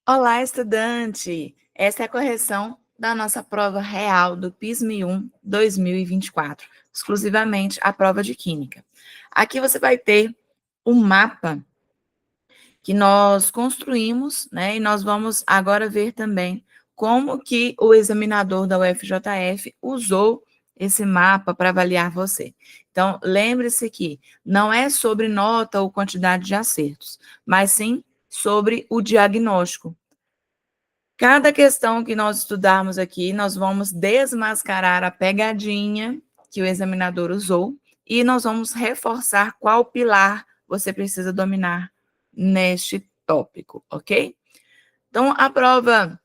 Olá, estudante! Essa é a correção da nossa prova real do PISM-1 2024, exclusivamente a prova de Química. Aqui você vai ter um mapa que nós construímos, né? E nós vamos agora ver também como que o examinador da UFJF usou esse mapa para avaliar você. Então, lembre-se que não é sobre nota ou quantidade de acertos, mas sim sobre o diagnóstico. Cada questão que nós estudarmos aqui, nós vamos desmascarar a pegadinha que o examinador usou e nós vamos reforçar qual pilar você precisa dominar neste tópico, ok? Então, a prova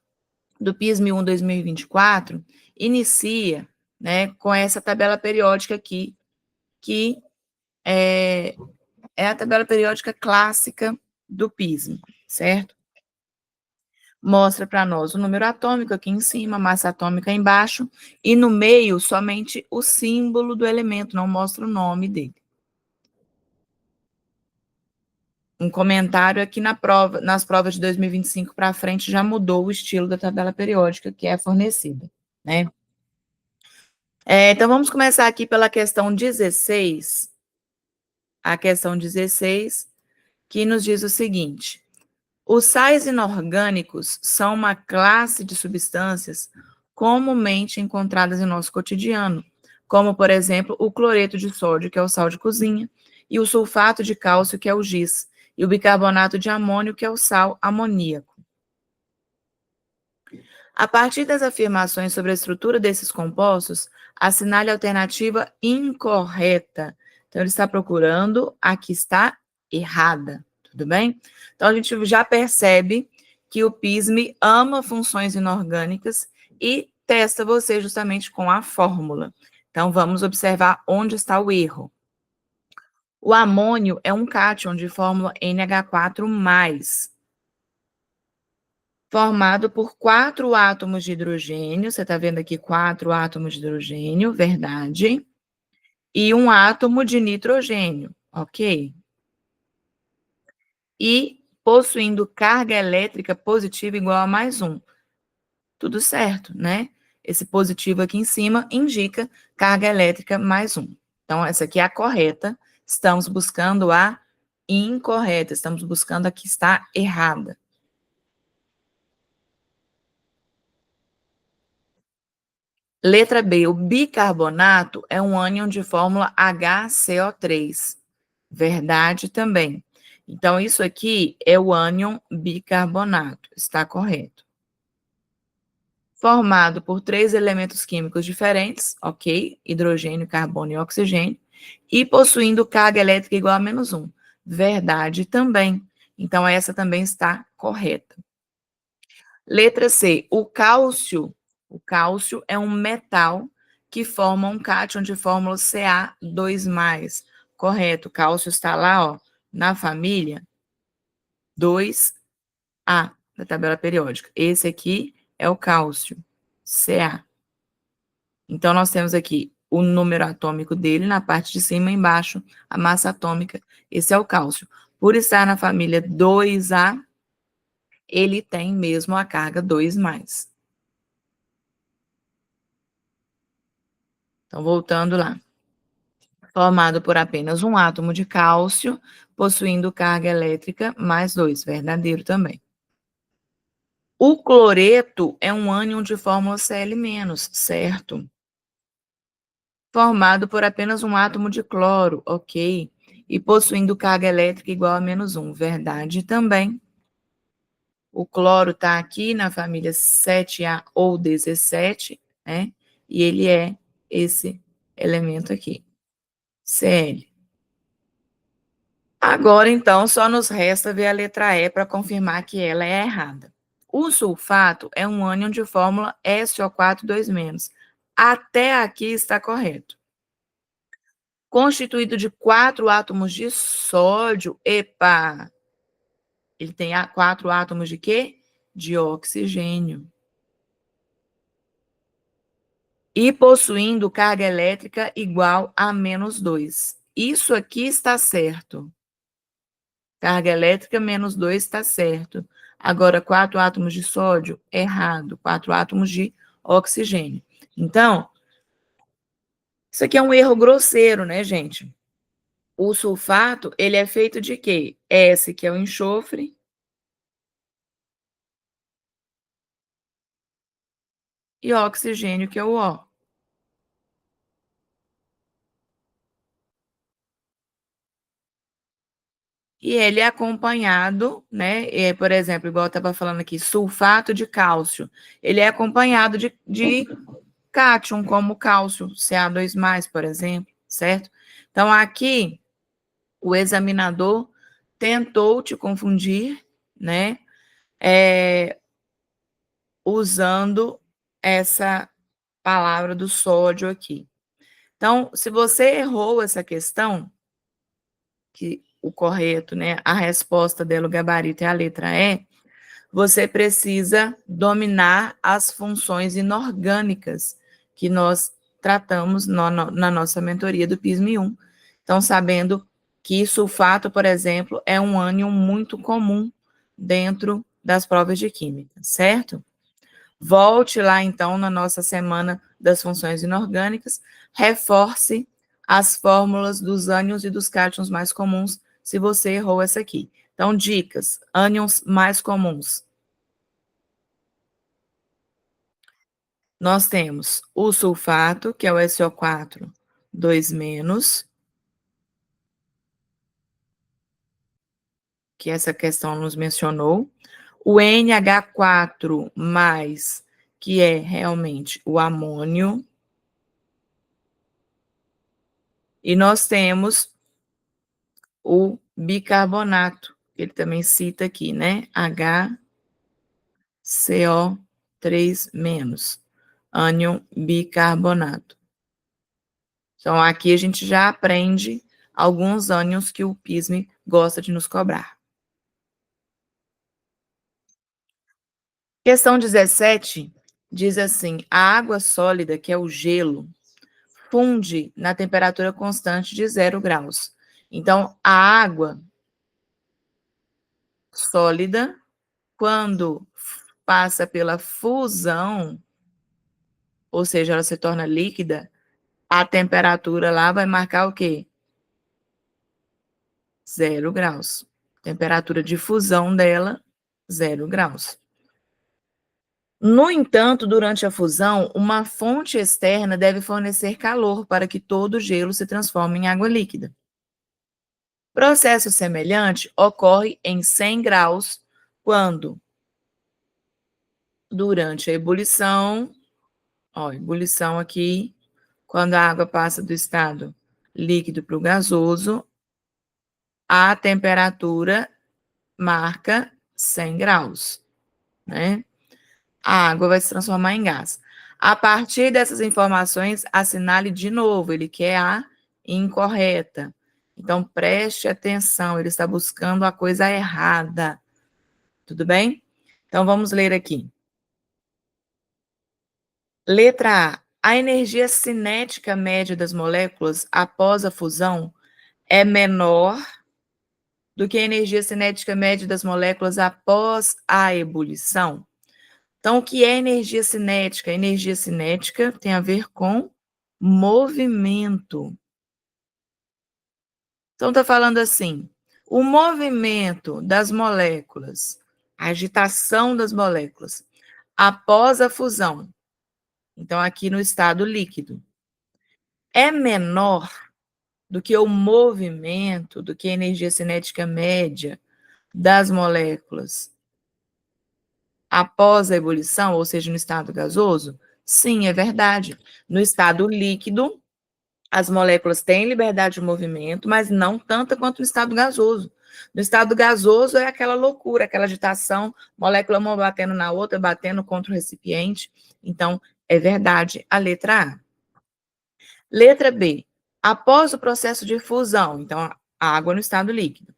do PISM-1 2024 inicia, né, com essa tabela periódica aqui, que é a tabela periódica clássica do PISM, certo? Mostra para nós o número atômico aqui em cima, a massa atômica embaixo, e no meio somente o símbolo do elemento, não mostra o nome dele. Um comentário aqui nas provas de 2025 para frente já mudou o estilo da tabela periódica que é fornecida, né? Então vamos começar aqui pela questão 16. A questão 16, que nos diz o seguinte: os sais inorgânicos são uma classe de substâncias comumente encontradas em nosso cotidiano, como, por exemplo, o cloreto de sódio, que é o sal de cozinha, e o sulfato de cálcio, que é o giz, e o bicarbonato de amônio, que é o sal amoníaco. A partir das afirmações sobre a estrutura desses compostos, assinale a alternativa incorreta. Então, ele está procurando a que está errada, tudo bem? Então, a gente já percebe que o PISM ama funções inorgânicas e testa você justamente com a fórmula. Então, vamos observar onde está o erro. O amônio é um cátion de fórmula NH4+, formado por 4 átomos de hidrogênio, você está vendo aqui 4 átomos de hidrogênio, verdade, e um átomo de nitrogênio, ok? E possuindo carga elétrica positiva igual a mais um. Tudo certo, né? Esse positivo aqui em cima indica carga elétrica mais um. Então, essa aqui é a correta, estamos buscando a incorreta, estamos buscando a que está errada. Letra B, o bicarbonato é um ânion de fórmula HCO3. Verdade também. Então, isso aqui é o ânion bicarbonato, está correto. Formado por 3 elementos químicos diferentes, ok? Hidrogênio, carbono e oxigênio, e possuindo carga elétrica igual a -1. Verdade também. Então, essa também está correta. Letra C, o cálcio é um metal que forma um cátion de fórmula Ca2+. Correto, o cálcio está lá, ó, na família 2A da tabela periódica. Esse aqui é o cálcio, Ca. Então, nós temos aqui o número atômico dele na parte de cima e embaixo, a massa atômica, esse é o cálcio. Por estar na família 2A, ele tem mesmo a carga 2+. Então, voltando lá. Formado por apenas um átomo de cálcio, possuindo carga elétrica mais 2, verdadeiro também. O cloreto é um ânion de fórmula Cl-, certo? Formado por apenas um átomo de cloro, ok. E possuindo carga elétrica igual a -1, verdade também. O cloro está aqui na família 7A ou 17, né? E ele é esse elemento aqui, Cl. Agora, então, só nos resta ver a letra E para confirmar que ela é errada. O sulfato é um ânion de fórmula SO4 2-. Até aqui está correto. Constituído de 4 átomos de sódio. Epa! Ele tem 4 átomos de quê? De oxigênio. E possuindo carga elétrica igual a -2. Isso aqui está certo. Carga elétrica menos 2 está certo. Agora, 4 átomos de sódio, errado. 4 átomos de oxigênio. Então, isso aqui é um erro grosseiro, né, gente? O sulfato, ele é feito de quê? S, que é o enxofre, e oxigênio, que é o O. E ele é acompanhado, né? Por exemplo, igual eu estava falando aqui, sulfato de cálcio. Ele é acompanhado de cátion, como cálcio, Ca2+, por exemplo, certo? Então, aqui, o examinador tentou te confundir, né? Usando essa palavra do sódio aqui. Então, se você errou essa questão, que o correto, né? A resposta dela, o gabarito é a letra E, você precisa dominar as funções inorgânicas que nós tratamos na nossa mentoria do PISM-1. Então, sabendo que sulfato, por exemplo, é um ânion muito comum dentro das provas de química, certo? Volte lá, então, na nossa semana das funções inorgânicas, reforce as fórmulas dos ânions e dos cátions mais comuns, se você errou essa aqui. Então, dicas, ânions mais comuns. Nós temos o sulfato, que é o SO4 2-, que essa questão nos mencionou. O NH4+, que é realmente o amônio. E nós temos o bicarbonato, que ele também cita aqui, né? HCO3-, ânion bicarbonato. Então, aqui a gente já aprende alguns ânions que o PISM gosta de nos cobrar. Questão 17 diz assim: a água sólida, que é o gelo, funde na temperatura constante de 0 graus. Então, a água sólida, quando passa pela fusão, ou seja, ela se torna líquida, a temperatura lá vai marcar o quê? 0 graus. Temperatura de fusão dela, 0 graus. No entanto, durante a fusão, uma fonte externa deve fornecer calor para que todo o gelo se transforme em água líquida. Processo semelhante ocorre em 100 graus, quando, durante a ebulição, ebulição aqui, quando a água passa do estado líquido para o gasoso, a temperatura marca 100 graus, né? A água vai se transformar em gás. A partir dessas informações, assinale de novo, ele quer a incorreta. Então, preste atenção, ele está buscando a coisa errada. Tudo bem? Então, vamos ler aqui. Letra A. A energia cinética média das moléculas após a fusão é menor do que a energia cinética média das moléculas após a ebulição. Então, o que é energia cinética? Energia cinética tem a ver com movimento. Então, está falando assim, o movimento das moléculas, a agitação das moléculas, após a fusão, então aqui no estado líquido, é menor do que o movimento, do que a energia cinética média das moléculas após a ebulição, ou seja, no estado gasoso? Sim, é verdade. No estado líquido, as moléculas têm liberdade de movimento, mas não tanta quanto no estado gasoso. No estado gasoso é aquela loucura, aquela agitação, molécula uma batendo na outra, batendo contra o recipiente. Então, é verdade a letra A. Letra B. Após o processo de fusão, então, a água no estado líquido,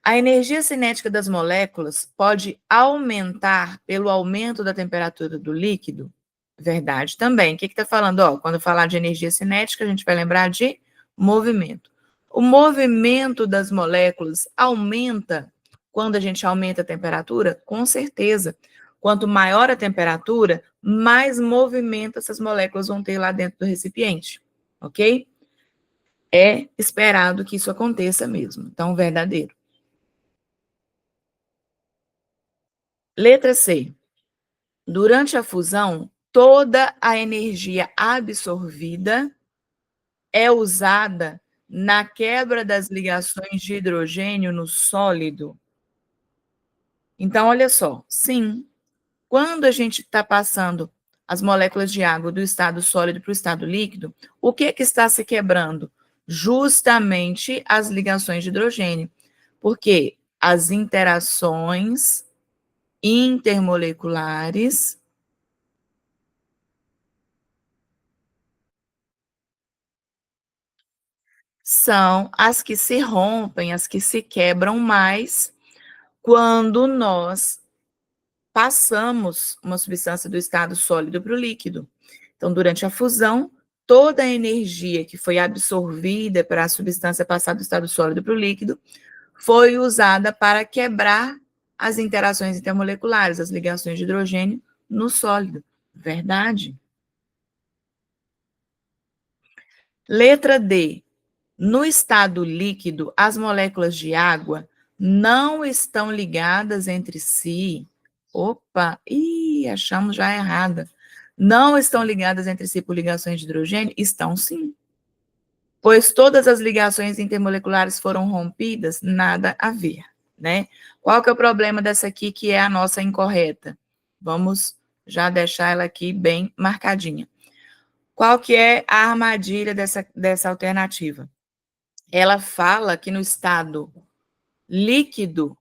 a energia cinética das moléculas pode aumentar pelo aumento da temperatura do líquido? Verdade também. O que está falando? Quando falar de energia cinética, a gente vai lembrar de movimento. O movimento das moléculas aumenta quando a gente aumenta a temperatura? Com certeza. Quanto maior a temperatura, mais movimento essas moléculas vão ter lá dentro do recipiente, ok? É esperado que isso aconteça mesmo, então verdadeiro. Letra C. Durante a fusão, toda a energia absorvida é usada na quebra das ligações de hidrogênio no sólido. Então, olha só, sim, quando a gente está passando as moléculas de água do estado sólido para o estado líquido, o que está se quebrando? Justamente as ligações de hidrogênio, porque as interações intermoleculares são as que se rompem, as que se quebram mais quando nós passamos uma substância do estado sólido para o líquido. Então, durante a fusão, toda a energia que foi absorvida para a substância passar do estado sólido para o líquido foi usada para quebrar as interações intermoleculares, as ligações de hidrogênio no sólido. Verdade? Letra D. No estado líquido, as moléculas de água não estão ligadas entre si. Opa, achamos já errada. Não estão ligadas entre si por ligações de hidrogênio? Estão sim. Pois todas as ligações intermoleculares foram rompidas? Nada a ver, né? Qual que é o problema dessa aqui, que é a nossa incorreta? Vamos já deixar ela aqui bem marcadinha. Qual que é a armadilha dessa alternativa? Ela fala que no estado líquido,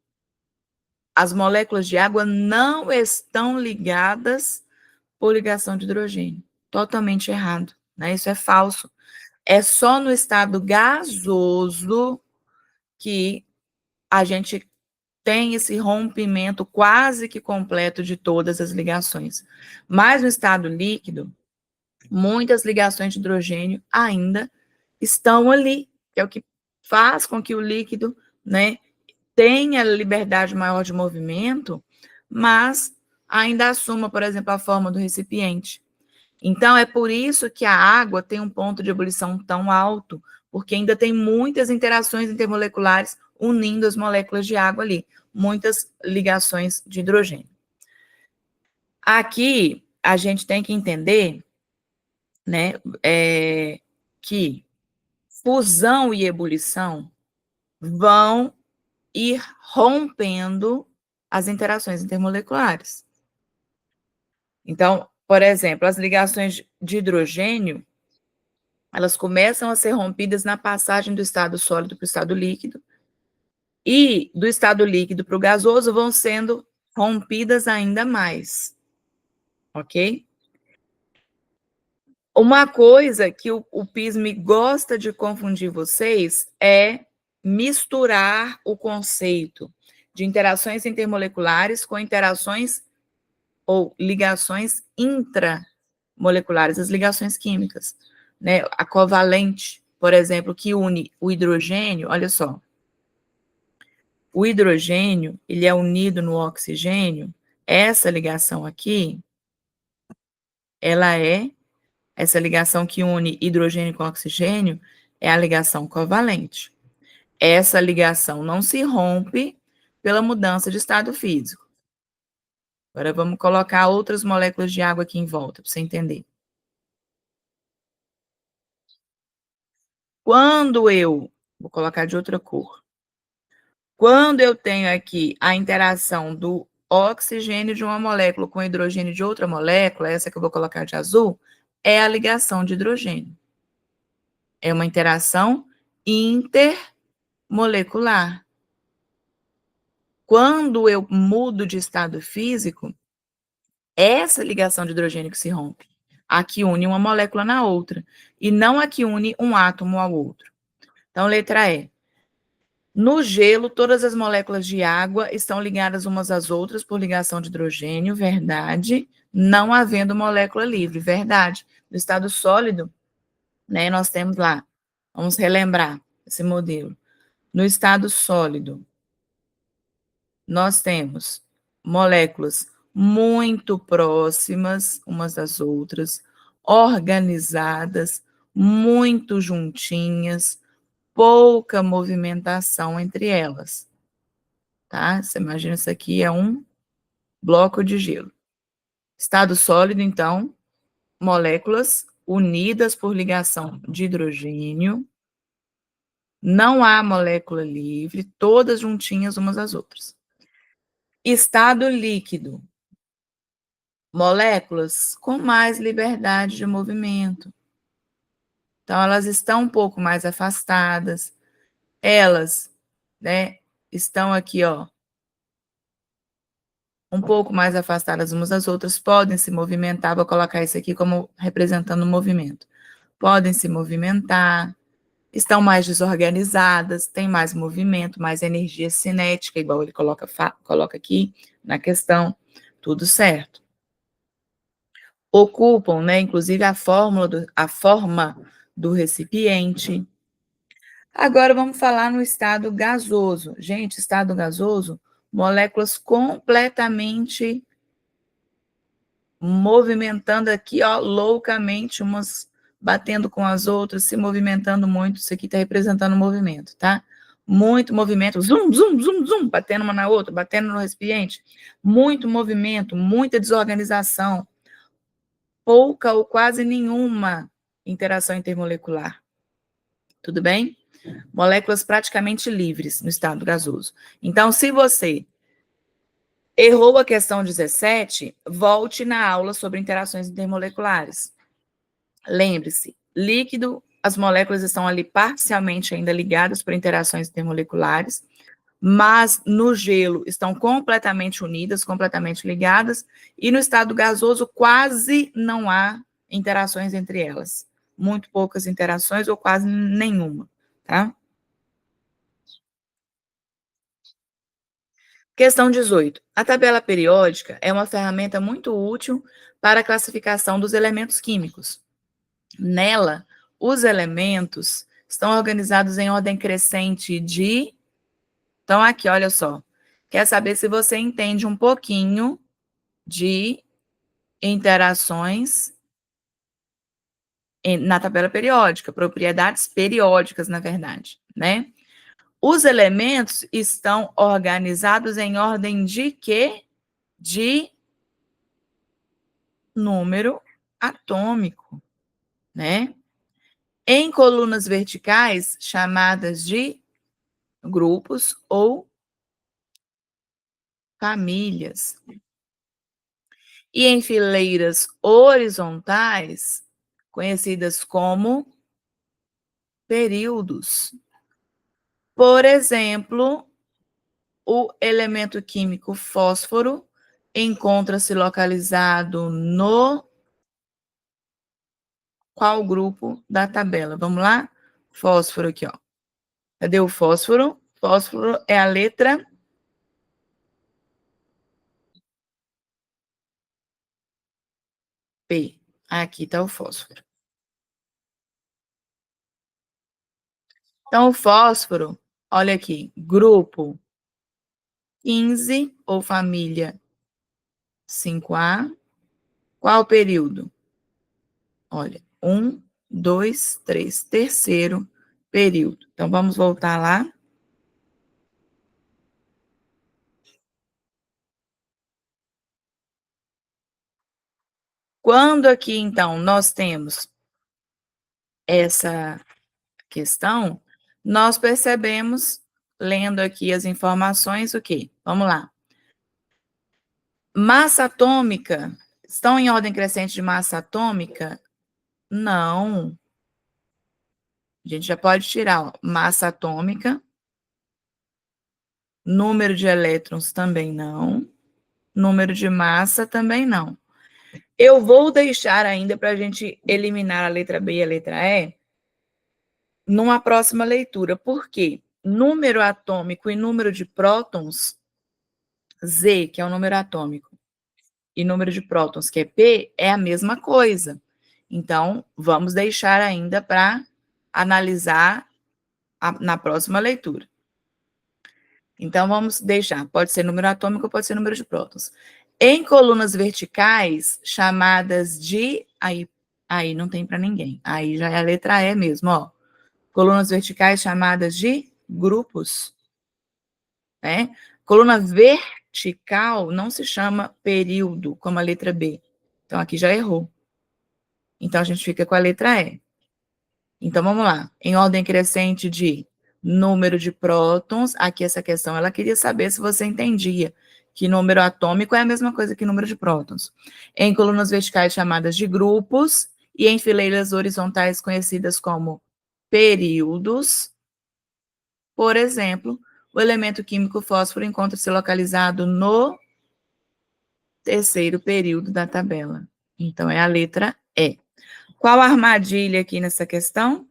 as moléculas de água não estão ligadas por ligação de hidrogênio. Totalmente errado, né? Isso é falso. É só no estado gasoso que a gente tem esse rompimento quase que completo de todas as ligações. Mas no estado líquido, muitas ligações de hidrogênio ainda estão ali, que é o que faz com que o líquido, né, tenha liberdade maior de movimento, mas ainda assuma, por exemplo, a forma do recipiente. Então, é por isso que a água tem um ponto de ebulição tão alto, porque ainda tem muitas interações intermoleculares unindo as moléculas de água ali, muitas ligações de hidrogênio. Aqui, a gente tem que entender, né, que fusão e ebulição vão ir rompendo as interações intermoleculares. Então, por exemplo, as ligações de hidrogênio, elas começam a ser rompidas na passagem do estado sólido para o estado líquido, e do estado líquido para o gasoso vão sendo rompidas ainda mais, ok? Uma coisa que o PISME gosta de confundir vocês é misturar o conceito de interações intermoleculares com interações ou ligações intramoleculares, as ligações químicas, né? A covalente, por exemplo, que une o hidrogênio, olha só. O hidrogênio, ele é unido no oxigênio, essa ligação aqui, essa ligação que une hidrogênio com oxigênio, é a ligação covalente. Essa ligação não se rompe pela mudança de estado físico. Agora vamos colocar outras moléculas de água aqui em volta, para você entender. Vou colocar de outra cor. Quando eu tenho aqui a interação do oxigênio de uma molécula com hidrogênio de outra molécula, essa que eu vou colocar de azul, é a ligação de hidrogênio. É uma interação intermolecular. Quando eu mudo de estado físico, essa ligação de hidrogênio que se rompe, a que une uma molécula na outra, e não a que une um átomo ao outro. Então, letra E. No gelo, todas as moléculas de água estão ligadas umas às outras por ligação de hidrogênio, verdade, não havendo molécula livre, verdade. No estado sólido, né, nós temos lá, vamos relembrar, esse modelo. No estado sólido, nós temos moléculas muito próximas umas das outras, organizadas, muito juntinhas, pouca movimentação entre elas, tá? Você imagina isso aqui é um bloco de gelo. Estado sólido, então, moléculas unidas por ligação de hidrogênio, não há molécula livre, todas juntinhas umas às outras. Estado líquido, moléculas com mais liberdade de movimento. Então, elas estão um pouco mais afastadas, elas, né, estão aqui, ó, um pouco mais afastadas umas das outras, podem se movimentar, vou colocar isso aqui como representando o movimento. Podem se movimentar, estão mais desorganizadas, têm mais movimento, mais energia cinética, igual ele coloca aqui na questão, tudo certo. Ocupam, né, inclusive a forma do recipiente. Agora vamos falar no estado gasoso. Gente, estado gasoso, moléculas completamente movimentando aqui, ó, loucamente, umas batendo com as outras, se movimentando muito. Isso aqui está representando o movimento, tá? Muito movimento, zum, zum, zum, zum, batendo uma na outra, batendo no recipiente. Muito movimento, muita desorganização, pouca ou quase nenhuma interação intermolecular. Tudo bem? Moléculas praticamente livres no estado gasoso. Então, se você errou a questão 17, volte na aula sobre interações intermoleculares. Lembre-se, líquido, as moléculas estão ali parcialmente ainda ligadas por interações intermoleculares, mas no gelo estão completamente unidas, completamente ligadas, e no estado gasoso quase não há interações entre elas. Muito poucas interações ou quase nenhuma, tá? Questão 18. A tabela periódica é uma ferramenta muito útil para a classificação dos elementos químicos. Nela, os elementos estão organizados em ordem crescente de... Então, aqui, olha só. Quer saber se você entende um pouquinho de interações na tabela periódica, propriedades periódicas, na verdade, né? Os elementos estão organizados em ordem de quê? De número atômico, né? Em colunas verticais, chamadas de grupos ou famílias. E em fileiras horizontais, conhecidas como períodos. Por exemplo, o elemento químico fósforo encontra-se localizado no qual grupo da tabela? Vamos lá? Fósforo aqui, ó. Cadê o fósforo? Fósforo é a letra P. Aqui está o fósforo. Então, o fósforo, olha aqui, grupo 15 ou família 5A. Qual o período? Olha, 1, 2, 3, terceiro período. Então, vamos voltar lá. Quando aqui, então, nós temos essa questão, nós percebemos, lendo aqui as informações, o quê? Vamos lá. Massa atômica, estão em ordem crescente de massa atômica? Não. A gente já pode tirar, ó, massa atômica, número de elétrons também não, número de massa também não. Eu vou deixar ainda para a gente eliminar a letra B e a letra E numa próxima leitura. Por quê? Número atômico e número de prótons, Z, que é o número atômico, e número de prótons, que é P, é a mesma coisa. Então, vamos deixar ainda para analisar na próxima leitura. Então, vamos deixar, pode ser número atômico, pode ser número de prótons. Em colunas verticais, chamadas de... Aí não tem para ninguém. Aí já é a letra E mesmo, ó. Colunas verticais chamadas de grupos, né? Coluna vertical não se chama período, como a letra B. Então, aqui já errou. Então, a gente fica com a letra E. Então, vamos lá. Em ordem crescente de número de prótons, aqui essa questão, ela queria saber se você entendia que número atômico é a mesma coisa que número de prótons. Em colunas verticais chamadas de grupos e em fileiras horizontais conhecidas como períodos. Por exemplo, o elemento químico fósforo encontra-se localizado no terceiro período da tabela. Então, é a letra E. Qual a armadilha aqui nessa questão?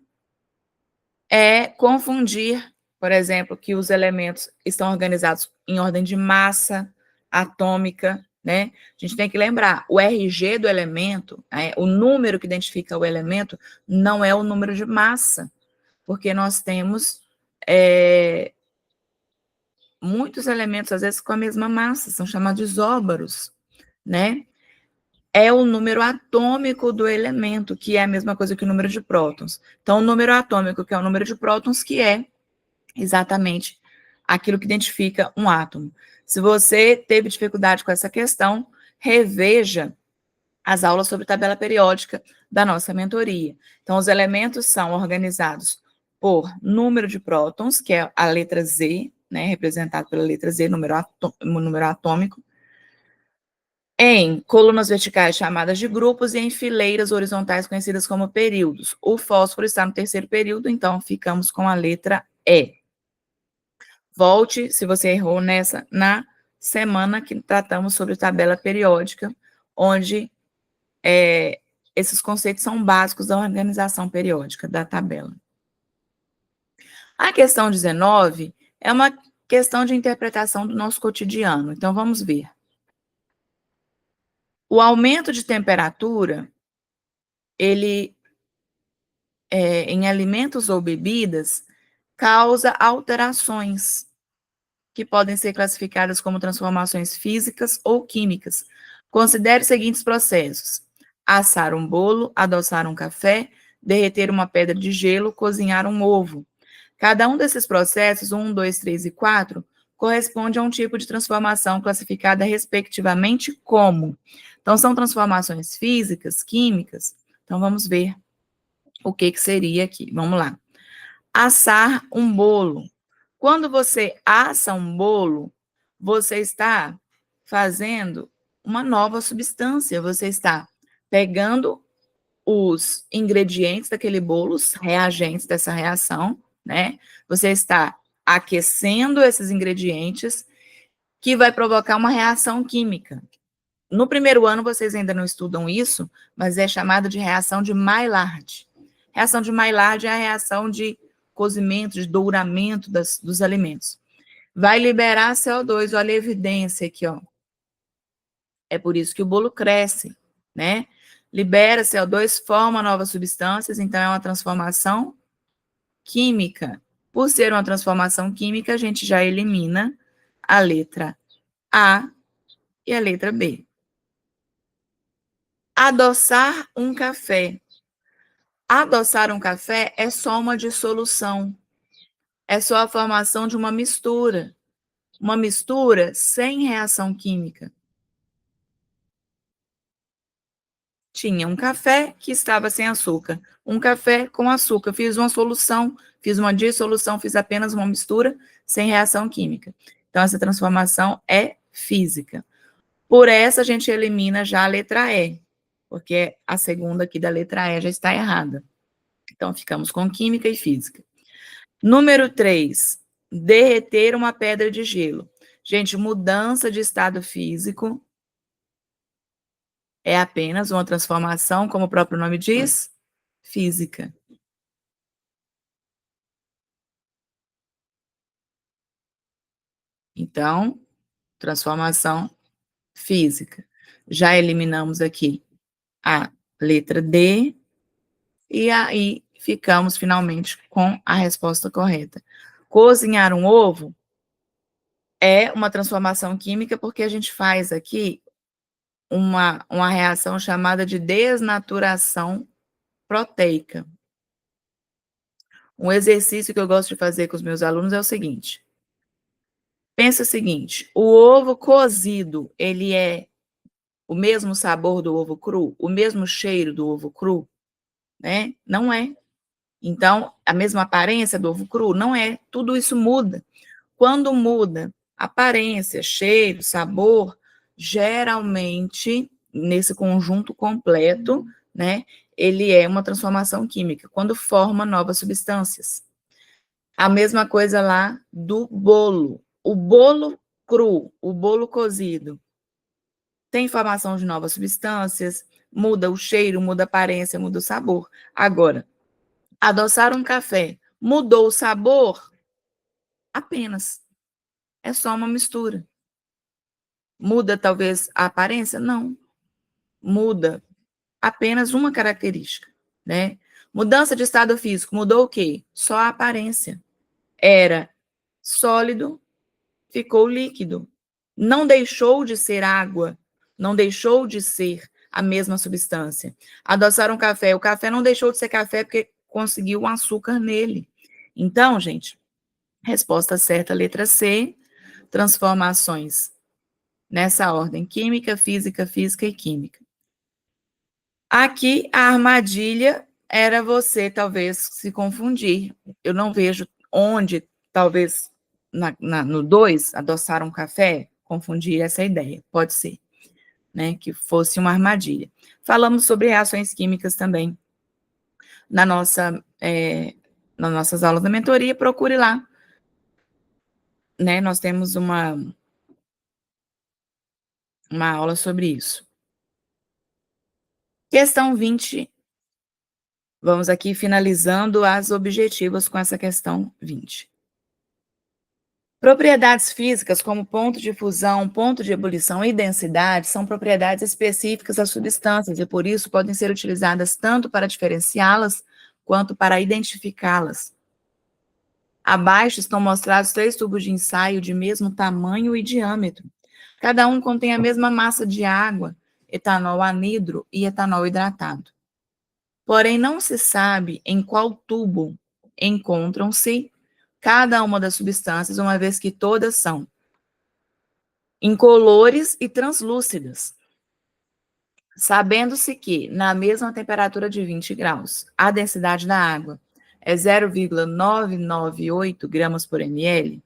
É confundir, por exemplo, que os elementos estão organizados em ordem de massa atômica, né? A gente tem que lembrar, o RG do elemento, o número que identifica o elemento, não é o número de massa, porque nós temos muitos elementos, às vezes, com a mesma massa, são chamados de isóbaros, né? É o número atômico do elemento, que é a mesma coisa que o número de prótons. Então, o número atômico, que é o número de prótons, que é exatamente aquilo que identifica um átomo. Se você teve dificuldade com essa questão, reveja as aulas sobre tabela periódica da nossa mentoria. Então, os elementos são organizados por número de prótons, que é a letra Z, né, representado pela letra Z, número atômico, em colunas verticais chamadas de grupos e em fileiras horizontais conhecidas como períodos. O fósforo está no terceiro período, então ficamos com a letra E. Volte, se você errou nessa, na semana que tratamos sobre tabela periódica, onde esses conceitos são básicos da organização periódica da tabela. A questão 19 é uma questão de interpretação do nosso cotidiano. Então, vamos ver. O aumento de temperatura, ele, em alimentos ou bebidas, causa alterações que podem ser classificadas como transformações físicas ou químicas. Considere os seguintes processos: assar um bolo, adoçar um café, derreter uma pedra de gelo, cozinhar um ovo. Cada um desses processos, 1, 2, 3 e 4, corresponde a um tipo de transformação classificada respectivamente como. Então, são transformações físicas, químicas. Então, vamos ver o que seria aqui. Vamos lá. Assar um bolo. Quando você assa um bolo, você está fazendo uma nova substância, você está pegando os ingredientes daquele bolo, os reagentes dessa reação, né? Você está aquecendo esses ingredientes, que vai provocar uma reação química. No primeiro ano, vocês ainda não estudam isso, mas é chamado de reação de Maillard. Reação de Maillard é a reação de cozimento, de douramento dos alimentos. Vai liberar CO2, olha a evidência aqui, ó. É por isso que o bolo cresce, né? Libera CO2, forma novas substâncias, então é uma transformação química. Por ser uma transformação química, a gente já elimina a letra A e a letra B. Adoçar um café. Adoçar um café é só uma dissolução, é só a formação de uma mistura sem reação química. Tinha um café que estava sem açúcar, um café com açúcar. Fiz uma solução, fiz uma dissolução, fiz apenas uma mistura sem reação química. Então, essa transformação é física. Por essa, a gente elimina já a letra E, porque a segunda aqui da letra E já está errada. Então, ficamos com química e física. Número 3, derreter uma pedra de gelo. Gente, mudança de estado físico é apenas uma transformação, como o próprio nome diz, física. Então, transformação física. Já eliminamos aqui a letra D e aí ficamos finalmente com a resposta correta. Cozinhar um ovo é uma transformação química porque a gente faz aqui uma reação chamada de desnaturação proteica. Um exercício que eu gosto de fazer com os meus alunos é o seguinte: pensa o seguinte, o ovo cozido, ele é o mesmo sabor do ovo cru? O mesmo cheiro do ovo cru? Né? Não é. Então, a mesma aparência do ovo cru? Não é. Tudo isso muda. Quando muda aparência, cheiro, sabor, geralmente, nesse conjunto completo, né, ele é uma transformação química, quando forma novas substâncias. A mesma coisa lá do bolo. O bolo cru, o bolo cozido, tem formação de novas substâncias, muda o cheiro, muda a aparência, muda o sabor. Agora, adoçar um café, mudou o sabor? Apenas. É só uma mistura. Muda talvez a aparência? Não. Muda apenas uma característica, né? Mudança de estado físico, mudou o quê? Só a aparência. Era sólido, ficou líquido. Não deixou de ser água, não deixou de ser a mesma substância. Adoçaram café, o café não deixou de ser café porque conseguiu um açúcar nele. Então, gente, resposta certa, letra C, transformações nessa ordem: química, física, física e química. Aqui, a armadilha era você, talvez, se confundir. Eu não vejo onde, talvez, no 2, adoçar um café, confundir essa ideia. Pode ser, né, que fosse uma armadilha. Falamos sobre reações químicas também na nas nossas aulas da mentoria. Procure lá, né, nós temos uma aula sobre isso. Questão 20. Vamos aqui finalizando as objetivas com essa questão 20. Propriedades físicas, como ponto de fusão, ponto de ebulição e densidade, são propriedades específicas das substâncias e, por isso, podem ser utilizadas tanto para diferenciá-las quanto para identificá-las. Abaixo estão mostrados 3 tubos de ensaio de mesmo tamanho e diâmetro. Cada um contém a mesma massa de água, etanol anidro e etanol hidratado. Porém, não se sabe em qual tubo encontram-se cada uma das substâncias, uma vez que todas são incolores e translúcidas. Sabendo-se que, na mesma temperatura de 20 graus, a densidade da água é 0,998 gramas por ml,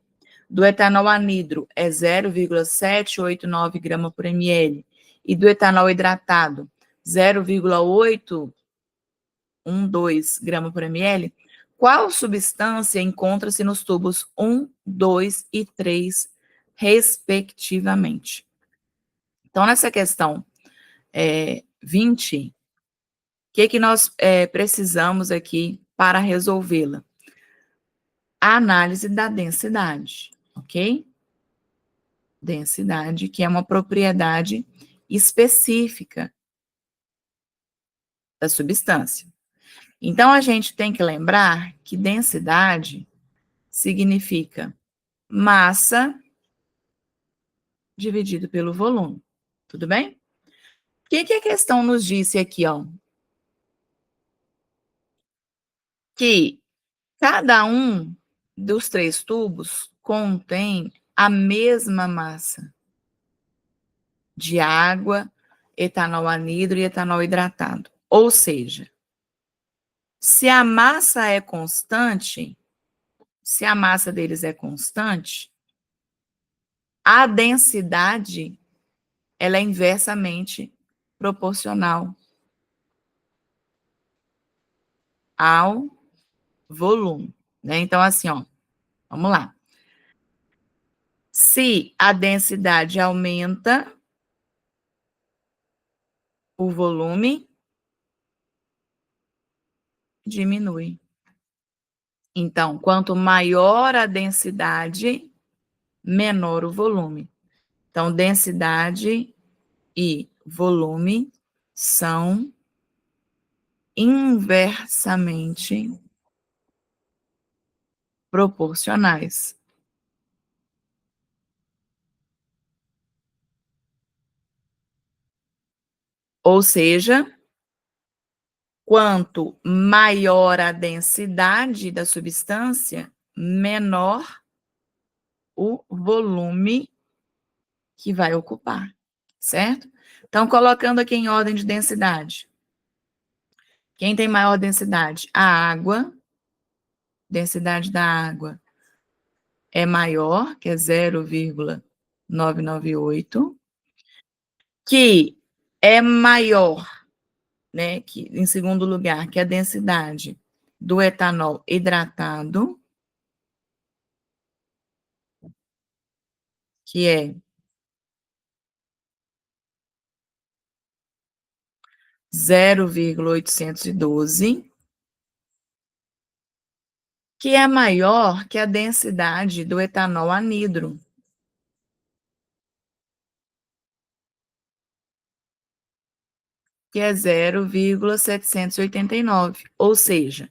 do etanol anidro é 0,789 gramas por ml e do etanol hidratado 0,812 gramas por ml, qual substância encontra-se nos tubos 1, 2 e 3, respectivamente? Então, nessa questão 20, o que nós precisamos aqui para resolvê-la? A análise da densidade, ok? Densidade, que é uma propriedade específica da substância. Então, a gente tem que lembrar que densidade significa massa dividido pelo volume. Tudo bem? O que a questão nos disse aqui, ó? Que cada um dos 3 tubos contém a mesma massa de água, etanol anidro e etanol hidratado. Ou seja, se a massa é constante, se a massa deles é constante, a densidade ela é inversamente proporcional ao volume, né? Então, assim, ó, vamos lá. Se a densidade aumenta, o volume diminui. Então, quanto maior a densidade, menor o volume. Então, densidade e volume são inversamente proporcionais. Ou seja, quanto maior a densidade da substância, menor o volume que vai ocupar, certo? Então, colocando aqui em ordem de densidade. Quem tem maior densidade? A água. Densidade da água é maior, que é 0,998, que é maior, né, que, em segundo lugar, que a densidade do etanol hidratado, que é 0,812, que é maior que a densidade do etanol anidro, que é 0,789. Ou seja,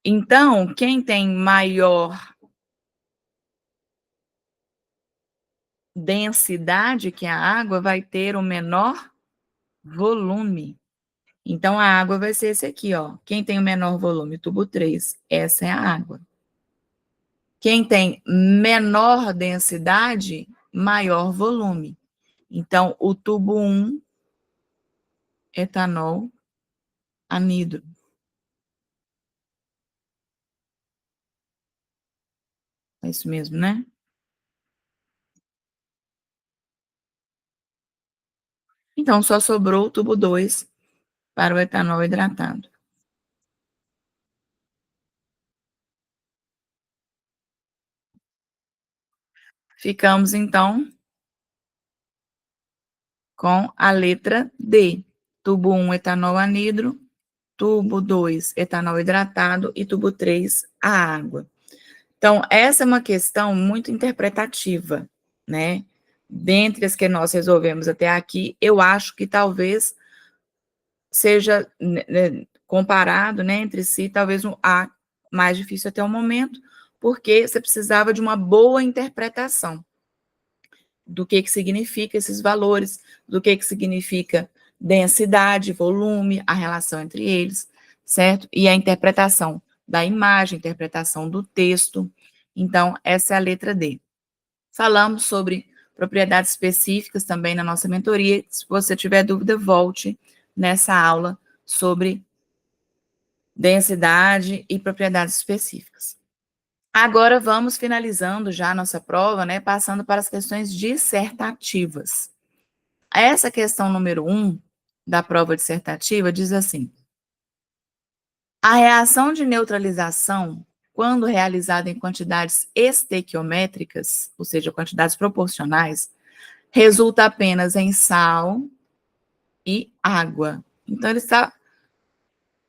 então, quem tem maior densidade que a água vai ter o menor volume. Então, a água vai ser esse aqui, ó. Quem tem o menor volume? Tubo 3. Essa é a água. Quem tem menor densidade, maior volume. Então, o tubo 1, etanol anidro. É isso mesmo, né? Então, só sobrou o tubo 2 para o etanol hidratado. Ficamos, então, com a letra D. Tubo 1, etanol anidro. Tubo 2, etanol hidratado. E tubo 3, a água. Então, essa é uma questão muito interpretativa, né? Dentre as que nós resolvemos até aqui, eu acho que talvez seja, comparado, né, entre si, talvez a mais difícil até o momento, porque você precisava de uma boa interpretação do que significa esses valores, do que significa densidade, volume, a relação entre eles, certo? E a interpretação da imagem, interpretação do texto. Então, essa é a letra D. Falamos sobre propriedades específicas também na nossa mentoria. Se você tiver dúvida, volte nessa aula sobre densidade e propriedades específicas. Agora vamos finalizando já a nossa prova, né? Passando para as questões dissertativas. Essa questão número 1 da prova dissertativa diz assim: a reação de neutralização, quando realizada em quantidades estequiométricas, ou seja, quantidades proporcionais, resulta apenas em sal e água. Então, ele está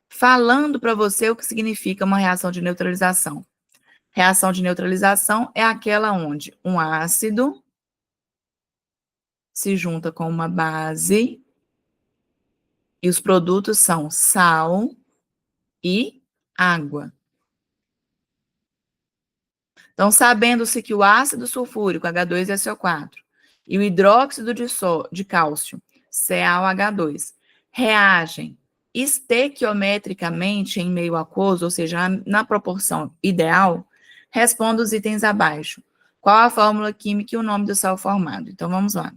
falando para você o que significa uma reação de neutralização. Reação de neutralização é aquela onde um ácido se junta com uma base e os produtos são sal e água. Então, sabendo-se que o ácido sulfúrico, H2SO4, e o hidróxido de cálcio, CaOH2, reagem estequiometricamente em meio aquoso, ou seja, na proporção ideal, responda os itens abaixo. Qual a fórmula química e o nome do sal formado? Então, vamos lá.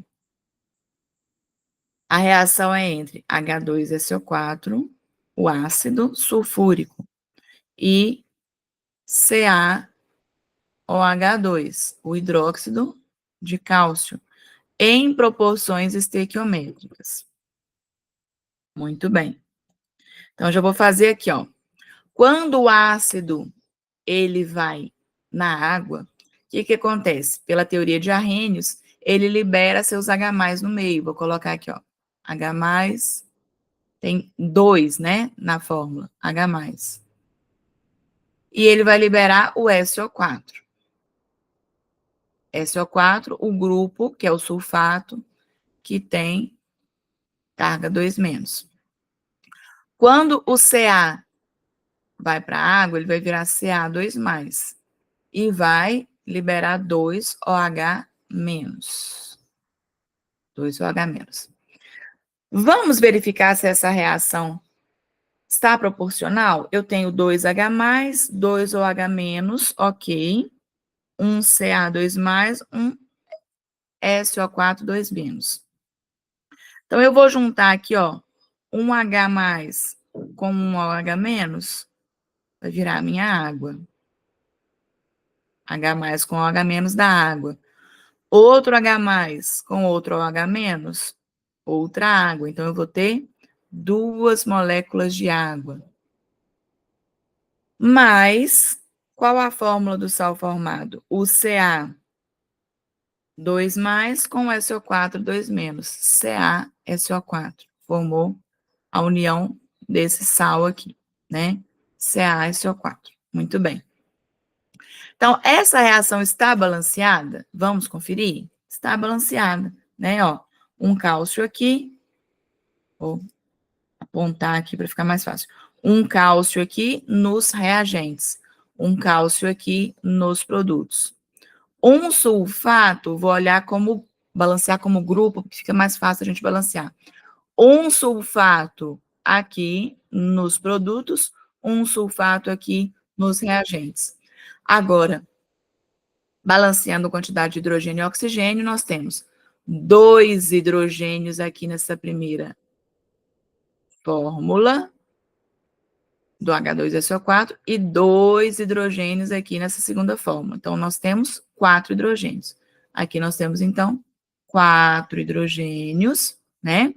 A reação é entre H2SO4, o ácido sulfúrico, e CaOH2, o hidróxido de cálcio, em proporções estequiométricas. Muito bem. Então, já vou fazer aqui, ó. Quando o ácido ele vai na água, o que acontece? Pela teoria de Arrhenius, ele libera seus H+ no meio. Vou colocar aqui, ó. H+, tem 2, né, na fórmula, H+. E ele vai liberar o SO4. SO4, o grupo, que é o sulfato, que tem carga 2-. Quando o Ca vai para a água, ele vai virar Ca2+, e vai liberar 2OH-. 2OH-. Vamos verificar se essa reação está proporcional? Eu tenho 2H+, 2OH-, ok. Um Ca2+, um SO4, 2-. Então, eu vou juntar aqui, ó, um H+ com um OH-, vai virar a minha água. H+ com OH- da água. Outro H+ com outro OH-, outra água. Então, eu vou ter 2 moléculas de água. Mas, qual a fórmula do sal formado? O Ca2+ com SO4, 2-. CaSO4. Formou a união desse sal aqui, né? CaSO4. Muito bem. Então, essa reação está balanceada? Vamos conferir? Está balanceada, né? Ó, um cálcio aqui, vou apontar aqui para ficar mais fácil. Um cálcio aqui nos reagentes, um cálcio aqui nos produtos. Um sulfato, vou olhar como, balancear como grupo, porque fica mais fácil a gente balancear. Um sulfato aqui nos produtos, um sulfato aqui nos reagentes. Agora, balanceando a quantidade de hidrogênio e oxigênio, nós temos 2 hidrogênios aqui nessa primeira fórmula do H2SO4 e 2 hidrogênios aqui nessa segunda fórmula. Então, nós temos 4 hidrogênios. Aqui nós temos, então, 4 hidrogênios, né?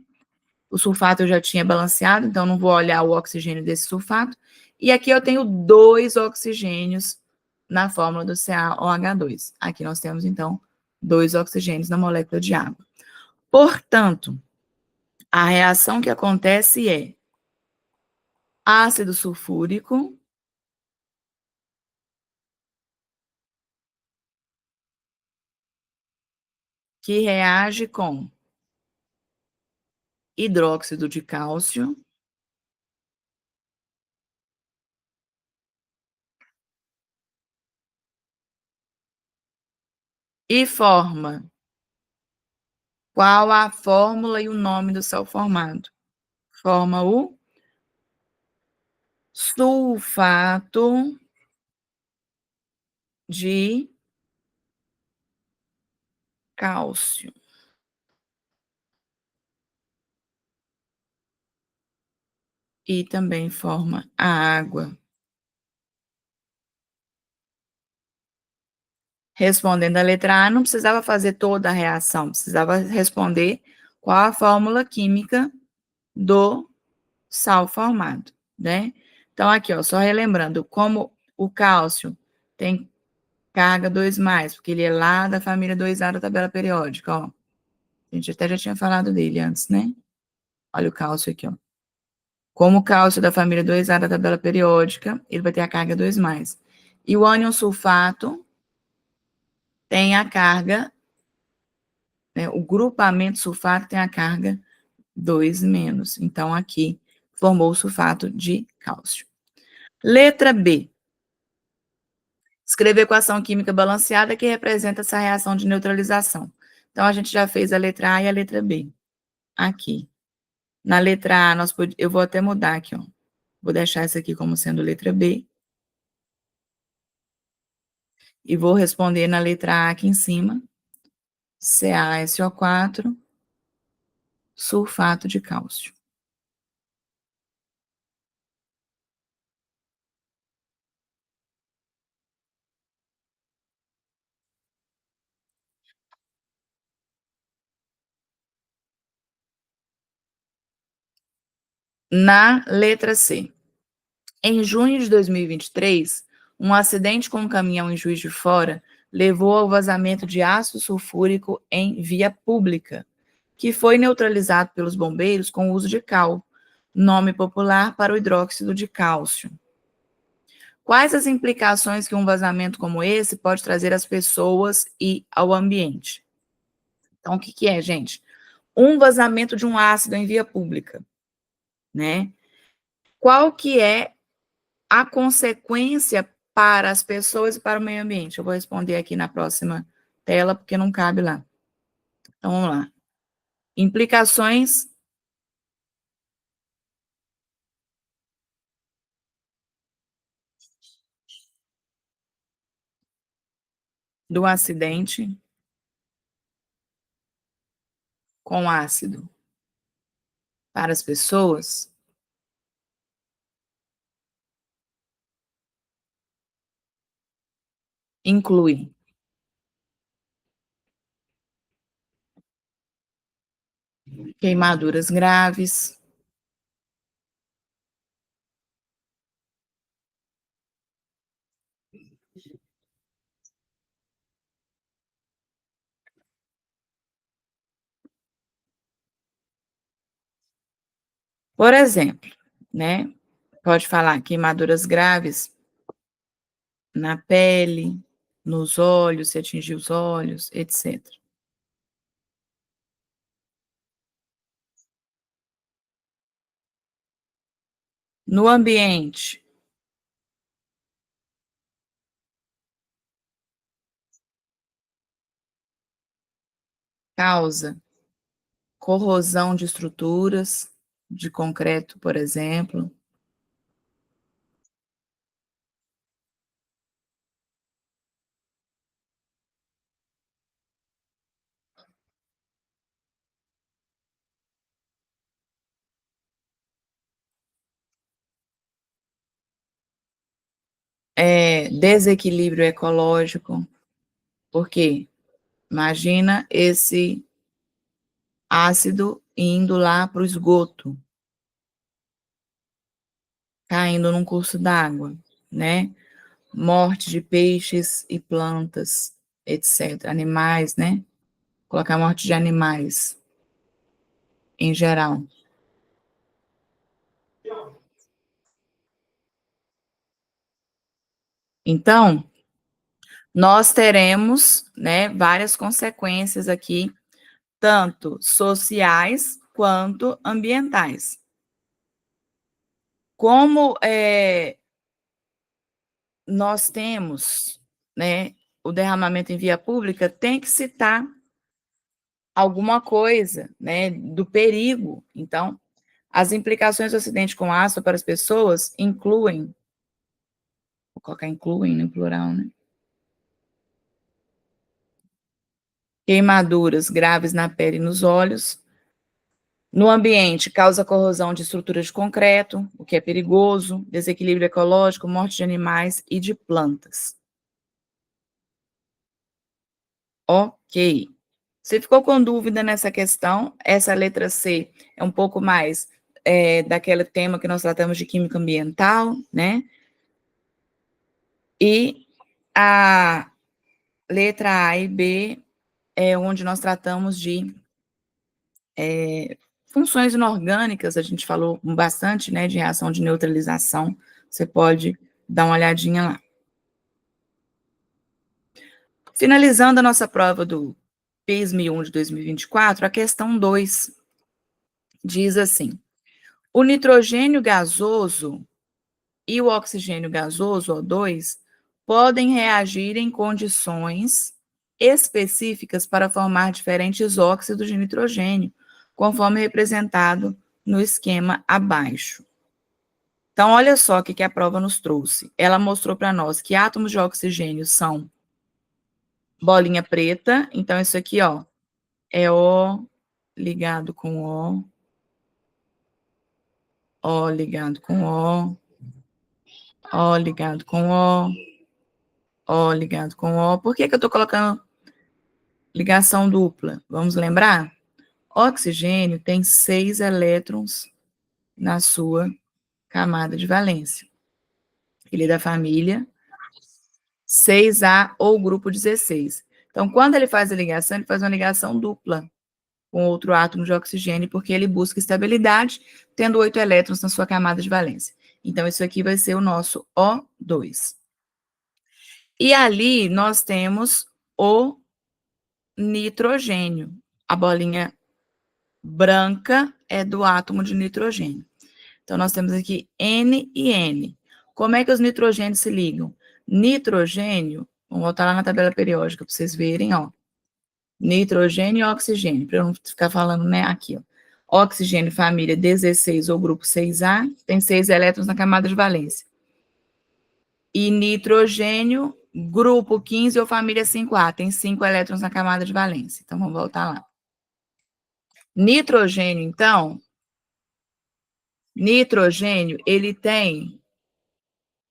O sulfato eu já tinha balanceado, então não vou olhar o oxigênio desse sulfato. E aqui eu tenho 2 oxigênios na fórmula do CaOH2. Aqui nós temos, então, 2 oxigênios na molécula de água. Portanto, a reação que acontece é ácido sulfúrico que reage com hidróxido de cálcio e forma. Qual a fórmula e o nome do sal formado? Forma o sulfato de cálcio. E também forma a água. Respondendo a letra A, não precisava fazer toda a reação, precisava responder qual a fórmula química do sal formado, né? Então, aqui, ó, só relembrando, como o cálcio tem carga 2+, porque ele é lá da família 2A da tabela periódica, ó. A gente até já tinha falado dele antes, né? Olha o cálcio aqui, ó. Como o cálcio é da família 2A da tabela periódica, ele vai ter a carga 2+. E o ânion sulfato tem a carga, né, o grupamento sulfato tem a carga 2-. Então, aqui formou o sulfato de cálcio. Letra B. Escrever equação química balanceada que representa essa reação de neutralização. Então, a gente já fez a letra A e a letra B. Aqui. Na letra A, eu vou até mudar aqui, ó. Vou deixar essa aqui como sendo letra B. E vou responder na letra A aqui em cima. CaSO4, sulfato de cálcio. Na letra C. Em junho de 2023, um acidente com um caminhão em Juiz de Fora levou ao vazamento de ácido sulfúrico em via pública, que foi neutralizado pelos bombeiros com o uso de cal, nome popular para o hidróxido de cálcio. Quais as implicações que um vazamento como esse pode trazer às pessoas e ao ambiente? Então, o que que é, gente? Um vazamento de um ácido em via pública, né? Qual que é a consequência para as pessoas e para o meio ambiente? Eu vou responder aqui na próxima tela, porque não cabe lá. Então, vamos lá. Implicações do acidente com ácido para as pessoas inclui queimaduras graves, por exemplo, né? Pode falar queimaduras graves na pele, nos olhos, se atingir os olhos, etc. No ambiente, causa corrosão de estruturas, de concreto, por exemplo, desequilíbrio ecológico, porque imagina esse ácido indo lá para o esgoto, caindo num curso d'água, né? Morte de peixes e plantas, etc. Animais, né? Colocar morte de animais em geral. Então, nós teremos, né, várias consequências aqui, tanto sociais quanto ambientais. Como nós temos, né, o derramamento em via pública, tem que citar alguma coisa, né, do perigo. Então, as implicações do acidente com ácido para as pessoas incluem, vou colocar incluem no plural, né? Queimaduras graves na pele e nos olhos. No ambiente, causa corrosão de estruturas de concreto, o que é perigoso, desequilíbrio ecológico, morte de animais e de plantas. Ok. Você ficou com dúvida nessa questão? Essa letra C é um pouco mais daquele tema que nós tratamos de química ambiental, né? E a letra A e B é onde nós tratamos de funções inorgânicas, a gente falou bastante, né, de reação de neutralização. Você pode dar uma olhadinha lá. Finalizando a nossa prova do PISM 1 de 2024, a questão 2 diz assim: o nitrogênio gasoso e o oxigênio gasoso, O2, podem reagir em condições específicas para formar diferentes óxidos de nitrogênio, conforme representado no esquema abaixo. Então, olha só o que a prova nos trouxe. Ela mostrou para nós que átomos de oxigênio são bolinha preta. Então, isso aqui, ó, é O ligado com O ligado com O ligado com O ligado com O. Por que eu estou colocando ligação dupla? Vamos lembrar? Oxigênio tem 6 elétrons na sua camada de valência. Ele é da família 6A ou grupo 16. Então, quando ele faz a ligação, ele faz uma ligação dupla com outro átomo de oxigênio, porque ele busca estabilidade, tendo 8 elétrons na sua camada de valência. Então, isso aqui vai ser o nosso O2. E ali nós temos o nitrogênio. A bolinha branca é do átomo de nitrogênio. Então, nós temos aqui N e N. Como é que os nitrogênios se ligam? Nitrogênio, vamos voltar lá na tabela periódica para vocês verem, ó. Nitrogênio e oxigênio, para eu não ficar falando, né, aqui, ó. Oxigênio, família 16 ou grupo 6A, tem 6 elétrons na camada de valência. E nitrogênio, grupo 15 ou família 5A, tem 5 elétrons na camada de valência. Então, vamos voltar lá. Nitrogênio, então, ele tem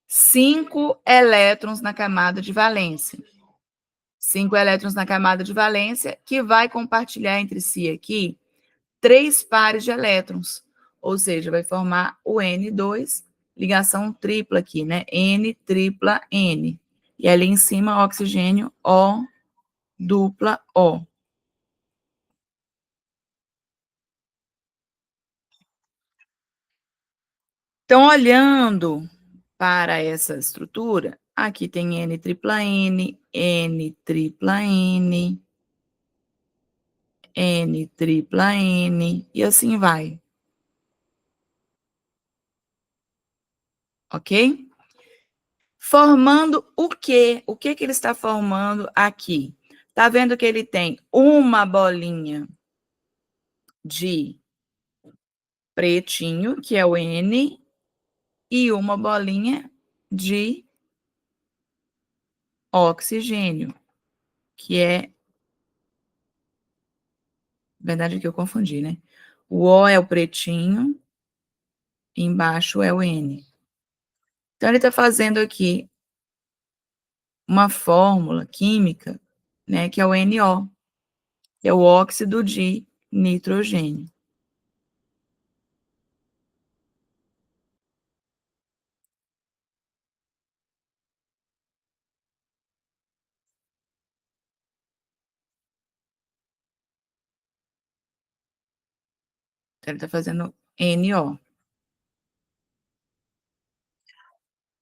5 elétrons na camada de valência. 5 elétrons na camada de valência, que vai compartilhar entre si aqui 3 pares de elétrons. Ou seja, vai formar o N2, ligação tripla aqui, né? N tripla N. E ali em cima, oxigênio O dupla O. Então, olhando para essa estrutura, aqui tem N tripla N, N tripla N, N tripla N, e assim vai. Ok? Formando o quê? O que ele está formando aqui? Tá vendo que ele tem uma bolinha de pretinho, que é o N, e uma bolinha de oxigênio, que é... Na verdade, aqui eu confundi, né? O O é o pretinho, embaixo é o N. Então, ele está fazendo aqui uma fórmula química, né, que é o NO, que é o óxido de nitrogênio. Então, ele está fazendo NO.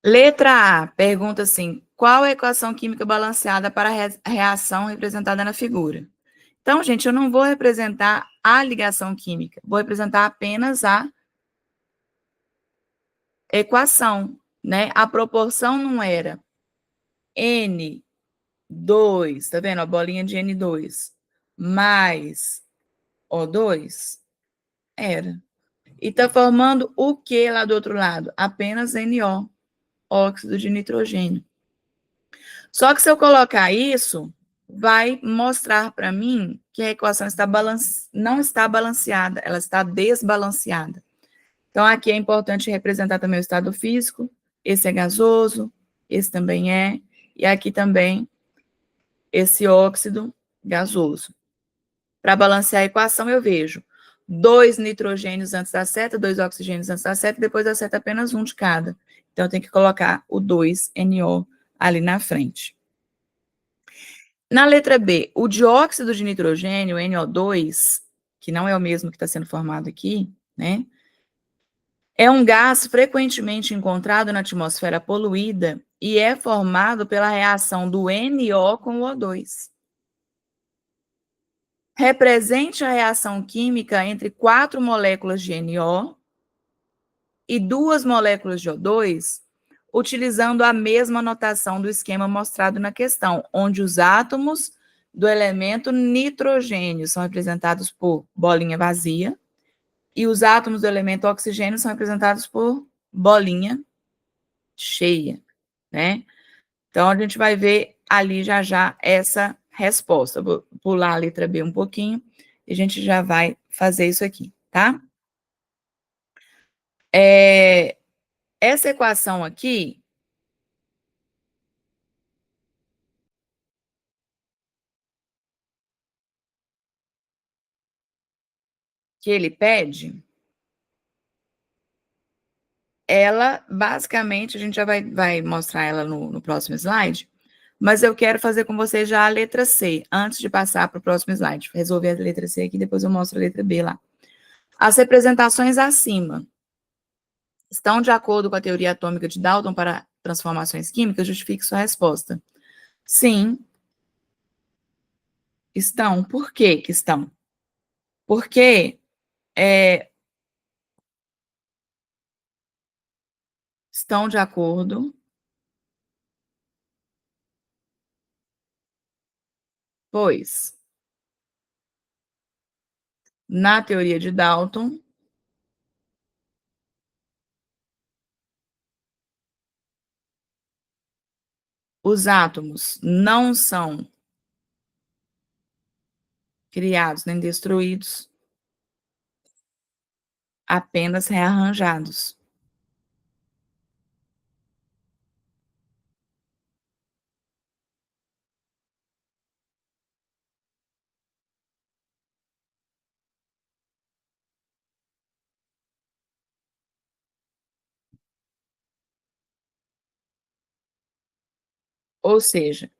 Letra A, pergunta assim, qual a equação química balanceada para a reação representada na figura? Então, gente, eu não vou representar a ligação química, vou representar apenas a equação, né? A proporção não era N2, tá vendo? A bolinha de N2 mais O2? Era. E tá formando o que lá do outro lado? Apenas NO, óxido de nitrogênio. Só que se eu colocar isso, vai mostrar para mim que a equação não está balanceada, ela está desbalanceada. Então, aqui é importante representar também o estado físico. Esse é gasoso, esse também é, e aqui também esse óxido gasoso. Para balancear a equação, eu vejo 2 nitrogênios antes da seta, 2 oxigênios antes da seta, e depois da seta apenas um de cada. Então, eu tenho que colocar o 2NO ali na frente. Na letra B, o dióxido de nitrogênio, NO2, que não é o mesmo que está sendo formado aqui, né? É um gás frequentemente encontrado na atmosfera poluída e é formado pela reação do NO com o O2. Represente a reação química entre 4 moléculas de NO e 2 moléculas de O2, utilizando a mesma notação do esquema mostrado na questão, onde os átomos do elemento nitrogênio são representados por bolinha vazia e os átomos do elemento oxigênio são representados por bolinha cheia, né? Então, a gente vai ver ali já já essa resposta. Vou pular a letra B um pouquinho e a gente já vai fazer isso aqui, tá? Essa equação aqui, que ele pede, ela, basicamente, a gente já vai mostrar ela no próximo slide, mas eu quero fazer com vocês já a letra C, antes de passar para o próximo slide. Resolver a letra C aqui, depois eu mostro a letra B lá. As representações acima estão de acordo com a teoria atômica de Dalton para transformações químicas? Justifique sua resposta. Sim, estão. Por que que estão? Porque estão de acordo, pois, na teoria de Dalton, os átomos não são criados nem destruídos, apenas rearranjados. Ou seja,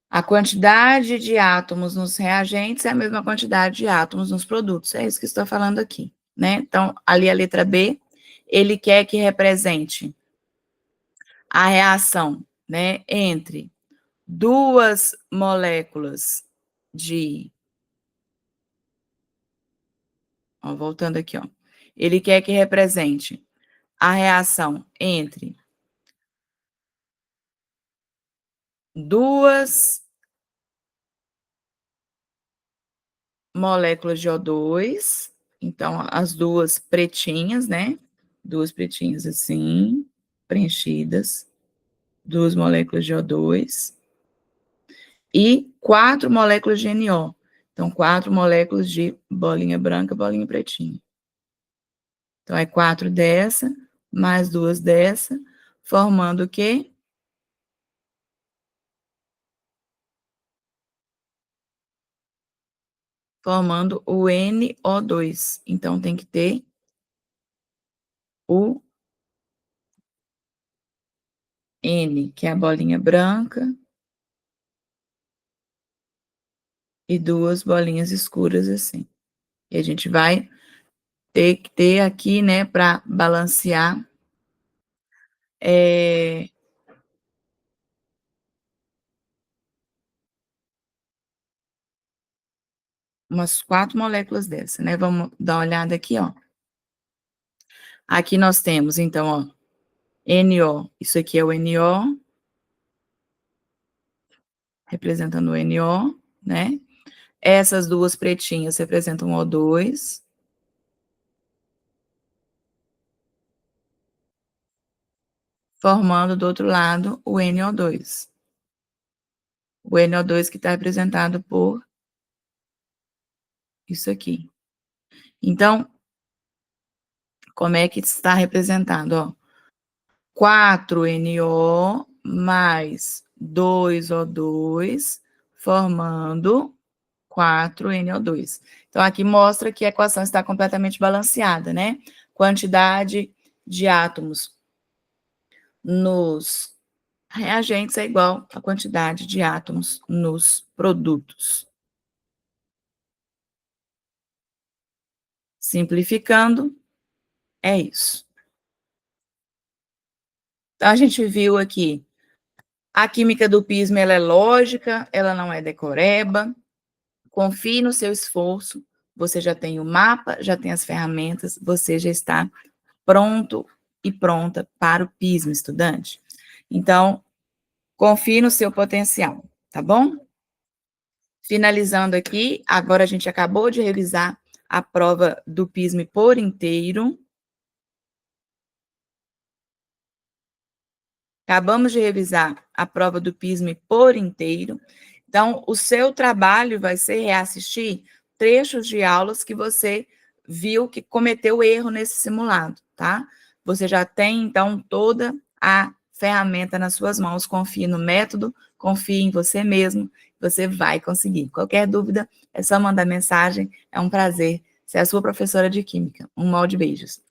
a quantidade de átomos nos reagentes é a mesma quantidade de átomos nos produtos. É isso que estou falando aqui, né? Então, ali a letra B, ele quer que represente a reação, né, entre duas moléculas de, ó, voltando aqui, ó. Ele quer que represente a reação entre duas moléculas de O2, então as duas pretinhas, né? Duas pretinhas assim, preenchidas, duas moléculas de O2 e 4 moléculas de NO. Então, 4 moléculas de bolinha branca, bolinha pretinha. Então, é 4 dessa, mais 2 dessa, formando o quê? Formando o NO2. Então, tem que ter o N, que é a bolinha branca, e duas bolinhas escuras assim. E a gente vai ter que ter aqui, né, para balancear umas 4 moléculas dessa, né? Vamos dar uma olhada aqui, ó. Aqui nós temos, então, ó, NO, isso aqui é o NO, representando o NO, né? Essas duas pretinhas representam o O2. Formando do outro lado o NO2. O NO2 que está representado por isso aqui. Então, como é que está representado? Ó, 4NO mais 2O2, formando 4NO2. Então, aqui mostra que a equação está completamente balanceada, né? Quantidade de átomos nos reagentes é igual à quantidade de átomos nos produtos. Simplificando, é isso. Então, a gente viu aqui, a química do PISM, ela é lógica, ela não é decoreba. Confie no seu esforço, você já tem o mapa, já tem as ferramentas, você já está pronto e pronta para o PISM, estudante. Então, confie no seu potencial, tá bom? Finalizando aqui, agora a gente acabou de revisar a prova do PISM por inteiro. Acabamos de revisar a prova do PISM por inteiro. Então, o seu trabalho vai ser reassistir trechos de aulas que você viu que cometeu erro nesse simulado, tá? Você já tem, então, toda a ferramenta nas suas mãos. Confie no método, confie em você mesmo, você vai conseguir. Qualquer dúvida, é só mandar mensagem. É um prazer ser a sua professora de Química. Um molde beijos.